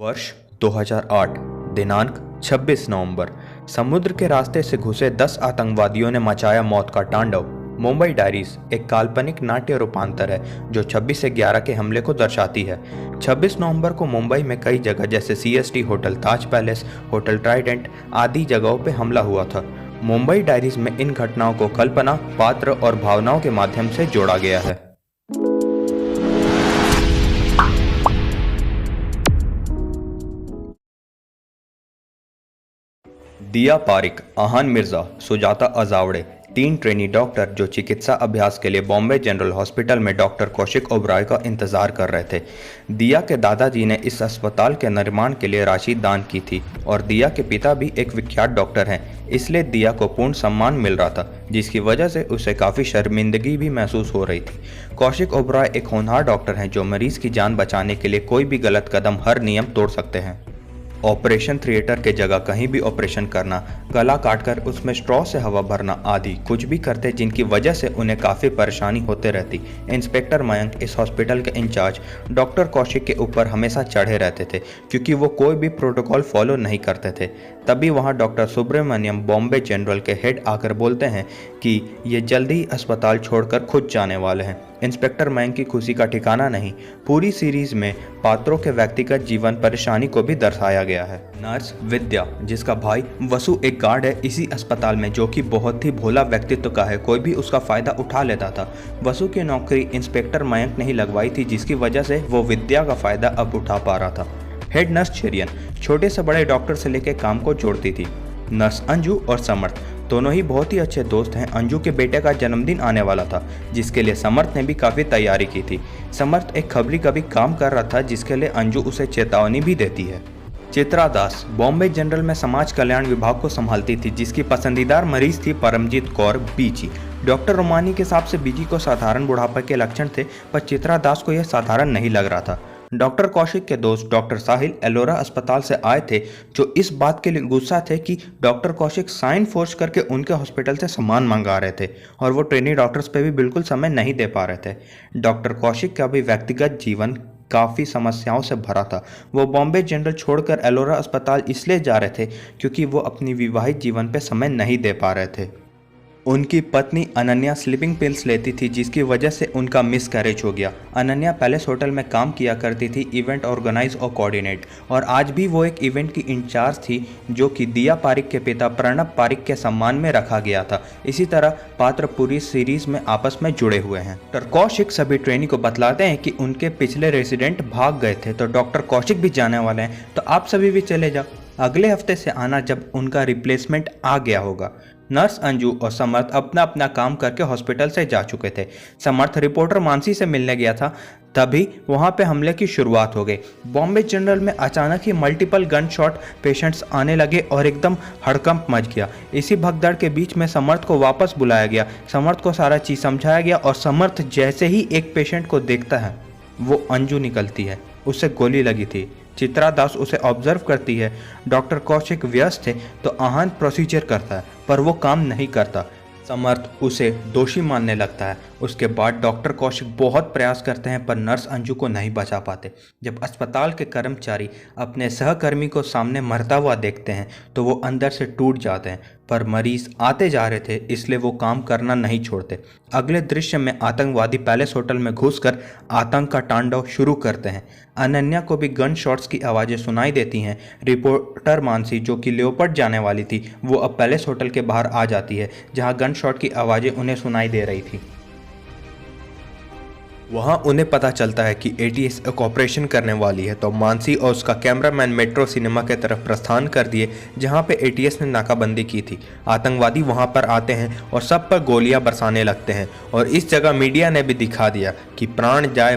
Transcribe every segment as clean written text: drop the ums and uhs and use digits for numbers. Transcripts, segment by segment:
वर्ष 2008 दिनांक 26 नवंबर। समुद्र के रास्ते से घुसे 10 आतंकवादियों ने मचाया मौत का तांडव। मुंबई डायरीज एक काल्पनिक नाट्य रूपांतर है जो 26 से 11 के हमले को दर्शाती है। 26 नवंबर को मुंबई में कई जगह जैसे CST होटल, ताज पैलेस, होटल ट्राइडेंट आदि जगहों पर हमला हुआ था। मुंबई डायरीज में इन घटनाओं को कल्पना, पात्र और भावनाओं के माध्यम से जोड़ा गया है। दिया पारिक, आहान मिर्जा, सुजाता अजावड़े, 3 ट्रेनी डॉक्टर जो चिकित्सा अभ्यास के लिए बॉम्बे जनरल हॉस्पिटल में डॉक्टर कौशिक ओबराय का इंतजार कर रहे थे। दिया के दादाजी ने इस अस्पताल के निर्माण के लिए राशि दान की थी और दिया के पिता भी एक विख्यात डॉक्टर हैं, इसलिए दिया को पूर्ण सम्मान मिल रहा था, जिसकी वजह से उसे काफ़ी शर्मिंदगी भी महसूस हो रही थी। कौशिक ओबराय एक होनहार डॉक्टर हैं जो मरीज की जान बचाने के लिए कोई भी गलत कदम, हर नियम तोड़ सकते हैं। ऑपरेशन थिएटर के जगह कहीं भी ऑपरेशन करना, गला काटकर उसमें स्ट्रॉ से हवा भरना आदि कुछ भी करते जिनकी वजह से उन्हें काफ़ी परेशानी होते रहती। इंस्पेक्टर मयंक इस हॉस्पिटल के इंचार्ज डॉक्टर कौशिक के ऊपर हमेशा चढ़े रहते थे क्योंकि वो कोई भी प्रोटोकॉल फॉलो नहीं करते थे। तभी वहाँ डॉक्टर सुब्रमण्यम बॉम्बे जनरल के हेड आकर बोलते हैं कि ये जल्दी ही अस्पताल छोड़कर खुद जाने वाले हैं। इंस्पेक्टर मयंक की खुशी का ठिकाना नहीं। पूरी सीरीज में पात्रों के व्यक्तिगत जीवन परेशानी को भी दर्शाया गया है। नर्स विद्या, जिसका भाई वसु एक गार्ड है इसी अस्पताल में, जो कि बहुत ही भोला व्यक्तित्व का है, कोई भी उसका फायदा उठा लेता था। वसु की नौकरी इंस्पेक्टर मयंक ने ही लगवाई थी, जिसकी वजह से वो विद्या का फायदा अब उठा पा रहा था। हेड नर्स चेरियन छोटे से बड़े डॉक्टर से लेकर काम को जोड़ती थी। नर्स अंजू और समर्थ दोनों ही बहुत ही अच्छे दोस्त हैं। अंजू के बेटे का जन्मदिन आने वाला था, जिसके लिए समर्थ ने भी काफ़ी तैयारी की थी। समर्थ एक खबरी का भी काम कर रहा था, जिसके लिए अंजू उसे चेतावनी भी देती है। चित्रा दास बॉम्बे जनरल में समाज कल्याण विभाग को संभालती थी, जिसकी पसंदीदार मरीज थी परमजीत कौर बीजी। डॉक्टर रोमानी के हिसाब से बीजी को साधारण बुढ़ापे के लक्षण थे, पर चित्रा दास को यह साधारण नहीं लग रहा था। डॉक्टर कौशिक के दोस्त डॉक्टर साहिल एलोरा अस्पताल से आए थे, जो इस बात के लिए गुस्सा थे कि डॉक्टर कौशिक साइन फोर्स करके उनके हॉस्पिटल से सामान मंगा रहे थे और वो ट्रेनी डॉक्टर्स पे भी बिल्कुल समय नहीं दे पा रहे थे। डॉक्टर कौशिक का भी व्यक्तिगत जीवन काफ़ी समस्याओं से भरा था। वो बॉम्बे जनरल छोड़कर एलोरा अस्पताल इसलिए जा रहे थे क्योंकि वो अपनी विवाहित जीवन पर समय नहीं दे पा रहे थे। उनकी पत्नी अनन्या स्लीपिंग पिल्स लेती थी, जिसकी वजह से उनका मिसकैरेज हो गया। अनन्या पैलेस होटल में काम किया करती थी, इवेंट ऑर्गेनाइज और कोऑर्डिनेट, और आज भी वो एक इवेंट की इंचार्ज थी जो कि दिया पारिक के पिता प्रणब पारिक के सम्मान में रखा गया था। इसी तरह पात्र पूरी सीरीज में आपस में जुड़े हुए हैं। डॉक्टर कौशिक सभी ट्रेनी को बतलाते हैं कि उनके पिछले रेजिडेंट भाग गए थे, तो डॉक्टर कौशिक भी जाने वाले हैं, तो आप सभी भी चले जाओ। अगले हफ्ते से आना जब उनका रिप्लेसमेंट आ गया होगा। नर्स अंजू और समर्थ अपना अपना काम करके हॉस्पिटल से जा चुके थे। समर्थ रिपोर्टर मानसी से मिलने गया था, तभी वहां पे हमले की शुरुआत हो गई। बॉम्बे जनरल में अचानक ही मल्टीपल गन शॉट पेशेंट्स आने लगे और एकदम हड़कंप मच गया। इसी भगदड़ के बीच में समर्थ को वापस बुलाया गया। समर्थ को सारा चीज़ समझाया गया और समर्थ जैसे ही एक पेशेंट को देखता है, वो अंजू निकलती है, उससे गोली लगी थी। चित्रा दास उसे ऑब्जर्व करती है। डॉक्टर कौशिक व्यस्त थे तो आहान प्रोसीजर करता है, पर वो काम नहीं करता। समर्थ उसे दोषी मानने लगता है। उसके बाद डॉक्टर कौशिक बहुत प्रयास करते हैं, पर नर्स अंजू को नहीं बचा पाते। जब अस्पताल के कर्मचारी अपने सहकर्मी को सामने मरता हुआ देखते हैं तो वो अंदर से टूट जाते हैं, पर मरीज आते जा रहे थे इसलिए वो काम करना नहीं छोड़ते। अगले दृश्य में आतंकवादी पैलेस होटल में घुसकर आतंक का तांडव शुरू करते हैं। अनन्या को भी गन शॉट्स की आवाज़ें सुनाई देती हैं। रिपोर्टर मानसी, जो कि लियोपोल्ड जाने वाली थी, वो अब पैलेस होटल के बाहर आ जाती है, जहां गन शॉट की आवाज़ें उन्हें सुनाई दे रही थी। वहाँ उन्हें पता चलता है कि ATS एक ऑपरेशन करने वाली है, तो मानसी और उसका कैमरामैन मेट्रो सिनेमा के तरफ प्रस्थान कर दिए, जहाँ पे ATS ने नाकाबंदी की थी। आतंकवादी वहाँ पर आते हैं और सब पर गोलियां बरसाने लगते हैं, और इस जगह मीडिया ने भी दिखा दिया कि प्राण जाए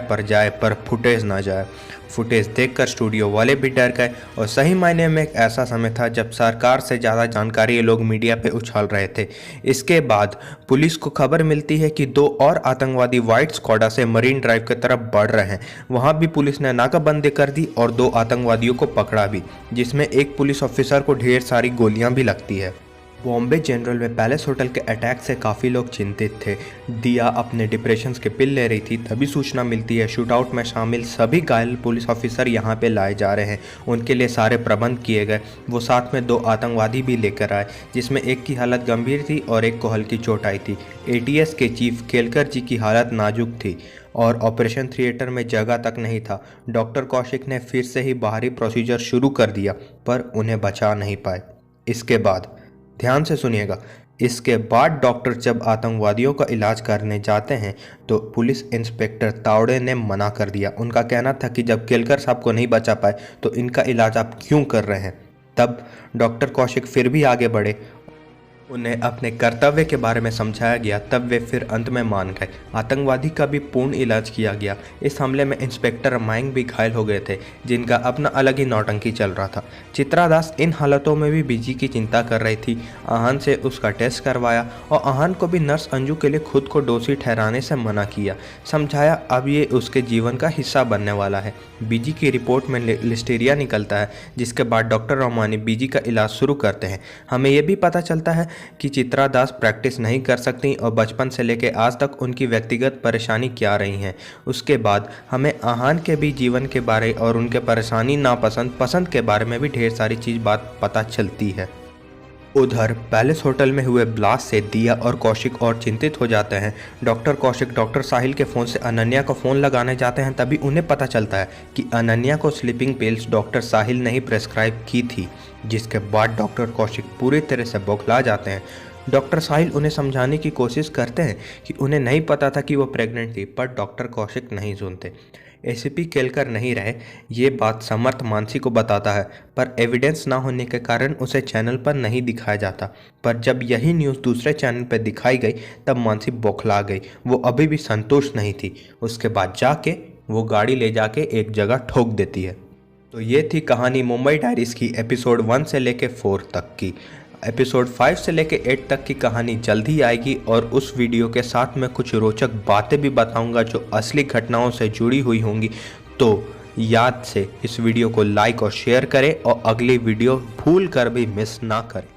पर फुटेज ना जाए। फुटेज देखकर स्टूडियो वाले भी डर गए, और सही मायने में एक ऐसा समय था जब सरकार से ज़्यादा जानकारी ये लोग मीडिया पे उछाल रहे थे। इसके बाद पुलिस को खबर मिलती है कि 2 और आतंकवादी व्हाइट स्क्वाडा से मरीन ड्राइव की तरफ बढ़ रहे हैं। वहाँ भी पुलिस ने नाकाबंदी कर दी और 2 आतंकवादियों को पकड़ा भी, जिसमें एक पुलिस ऑफिसर को ढेर सारी गोलियाँ भी लगती है। बॉम्बे जनरल में पैलेस होटल के अटैक से काफ़ी लोग चिंतित थे। दिया अपने डिप्रेशन के पिल ले रही थी, तभी सूचना मिलती है शूटआउट में शामिल सभी घायल पुलिस ऑफिसर यहाँ पे लाए जा रहे हैं। उनके लिए सारे प्रबंध किए गए। वो साथ में 2 आतंकवादी भी लेकर आए, जिसमें एक की हालत गंभीर थी और एक को हल्की चोट आई थी। एटीएस के चीफ केलकर जी की हालत नाजुक थी और ऑपरेशन थिएटर में जगह तक नहीं था। डॉक्टर कौशिक ने फिर से ही बाहरी प्रोसीजर शुरू कर दिया, पर उन्हें बचा नहीं पाए। इसके बाद ध्यान से सुनिएगा, इसके बाद डॉक्टर जब आतंकवादियों का इलाज करने जाते हैं तो पुलिस इंस्पेक्टर तावड़े ने मना कर दिया। उनका कहना था कि जब केलकर साहब को नहीं बचा पाए तो इनका इलाज आप क्यों कर रहे हैं। तब डॉक्टर कौशिक फिर भी आगे बढ़े, उन्हें अपने कर्तव्य के बारे में समझाया गया, तब वे फिर अंत में मान गए। आतंकवादी का भी पूर्ण इलाज किया गया। इस हमले में इंस्पेक्टर माइंग भी घायल हो गए थे, जिनका अपना अलग ही नौटंकी चल रहा था। चित्रा दास इन हालतों में भी बीजी की चिंता कर रही थी। आहान से उसका टेस्ट करवाया और आहान को भी नर्स अंजू के लिए खुद को दोषी ठहराने से मना किया। समझाया अब ये उसके जीवन का हिस्सा बनने वाला है। बीजी की रिपोर्ट में लिस्टीरिया निकलता है, जिसके बाद डॉक्टर रोमानी बीजी का इलाज शुरू करते हैं। हमें यह भी पता चलता है कि चित्रा दास प्रैक्टिस नहीं कर सकती और बचपन से लेकर आज तक उनकी व्यक्तिगत परेशानी क्या रही हैं। उसके बाद हमें आहान के भी जीवन के बारे और उनके परेशानी, नापसंद, पसंद के बारे में भी ढेर सारी चीज़ बात पता चलती है। उधर पैलेस होटल में हुए ब्लास्ट से दिया और कौशिक और चिंतित हो जाते हैं। डॉक्टर कौशिक डॉक्टर साहिल के फ़ोन से अनन्या को फ़ोन लगाने जाते हैं, तभी उन्हें पता चलता है कि अनन्या को स्लीपिंग पिल्स डॉक्टर साहिल ने ही प्रेस्क्राइब की थी, जिसके बाद डॉक्टर कौशिक पूरी तरह से बौखला जाते हैं। डॉक्टर साहिल उन्हें समझाने की कोशिश करते हैं कि उन्हें नहीं पता था कि वो प्रेग्नेंट थी, पर डॉक्टर कौशिक नहीं सुनते। एसीपी केलकर नहीं रहे, ये बात समर्थ मानसी को बताता है, पर एविडेंस ना होने के कारण उसे चैनल पर नहीं दिखाया जाता। पर जब यही न्यूज़ दूसरे चैनल पर दिखाई गई तब मानसी बौखला गई। वो अभी भी संतुष्ट नहीं थी। उसके बाद जाके वो गाड़ी ले जाके एक जगह ठोक देती है। तो ये थी कहानी मुंबई डायरीज की एपिसोड 1 से लेके 4 तक की। एपिसोड 5 से लेके 8 तक की कहानी जल्दी आएगी और उस वीडियो के साथ मैं कुछ रोचक बातें भी बताऊंगा जो असली घटनाओं से जुड़ी हुई होंगी। तो याद से इस वीडियो को लाइक और शेयर करें और अगली वीडियो भूल कर भी मिस ना करें।